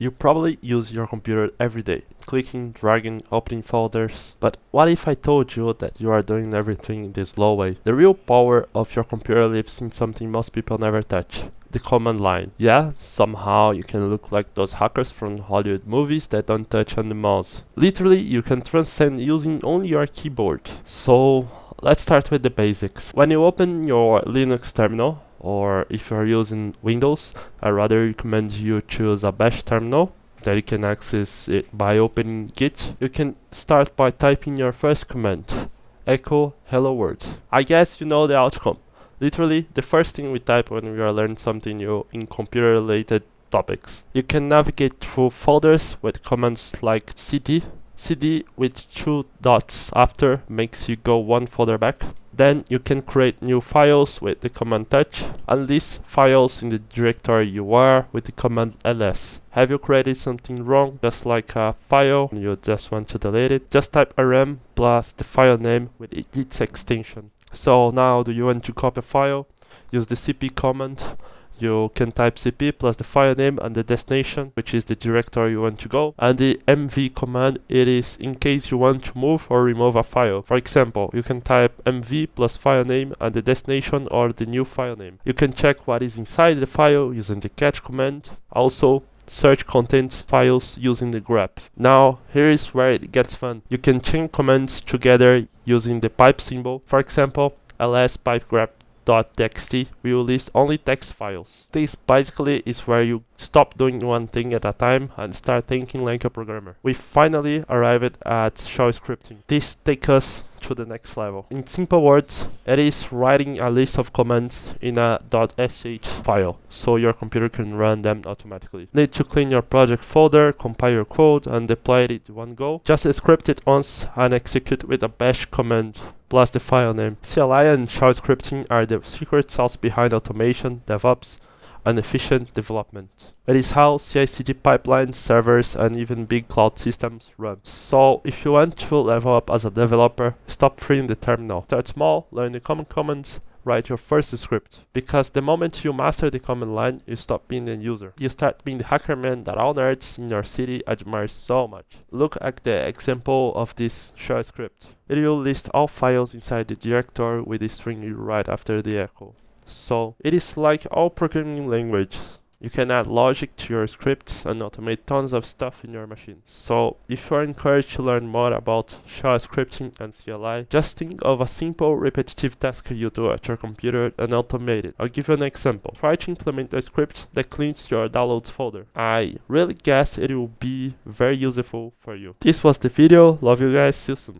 You probably use your computer every day, clicking, dragging, opening folders. But what if I told you that you are doing everything this slow way? The real power of your computer lives in something most people never touch. The command line. Yeah, somehow you can look like those hackers from Hollywood movies that don't touch on the mouse. Literally, you can transcend using only your keyboard. So, let's start with the basics. When you open your Linux terminal, or if you are using Windows, I rather recommend you choose a bash terminal that you can access it by opening Git. You can start by typing your first command, echo hello world. I guess you know the outcome. Literally, the first thing we type when we are learning something new in computer related topics. You can navigate through folders with commands like cd. cd with 2 dots after makes you go one folder back. Then you can create new files with the command touch and list files in the directory you are with the command ls. Have you created something wrong, just like a file and you just want to delete it? Just type rm plus the file name with its extension. So now do you want to copy a file? Use the cp command. You can type cp plus the file name and the destination, which is the directory you want to go, and the mv command, it is in case you want to move or remove a file. For example, you can type mv plus file name and the destination or the new file name. You can check what is inside the file using the catch command. Also, search content files using the grep. Now, here is where it gets fun. You can chain commands together using the pipe symbol. For example, ls pipe grep .txt will list only text files. This basically is where you stop doing one thing at a time and start thinking like a programmer. We finally arrived at shell scripting. This takes us to the next level. In simple words, it is writing a list of commands in a .sh file so your computer can run them automatically. Need to clean your project folder, compile your code and deploy it in one go. Just script it once and execute with a bash command plus the file name. CLI and shell scripting are the secret sauce behind automation, DevOps, and efficient development. It is how CI/CD pipelines, servers, and even big cloud systems run. So, if you want to level up as a developer, stop reading the terminal. Start small, learn the common commands, write your first script. Because the moment you master the command line, you stop being the user. You start being the hacker man that all nerds in your city admire so much. Look at the example of this shell script. It will list all files inside the directory with the string you write after the echo. So, it is like all programming languages. You can add logic to your scripts and automate tons of stuff in your machine. So, if you are encouraged to learn more about shell scripting and CLI, just think of a simple repetitive task you do at your computer and automate it. I'll give you an example. Try to implement a script that cleans your downloads folder. I really guess it will be very useful for you. This was the video. Love you guys. See you soon.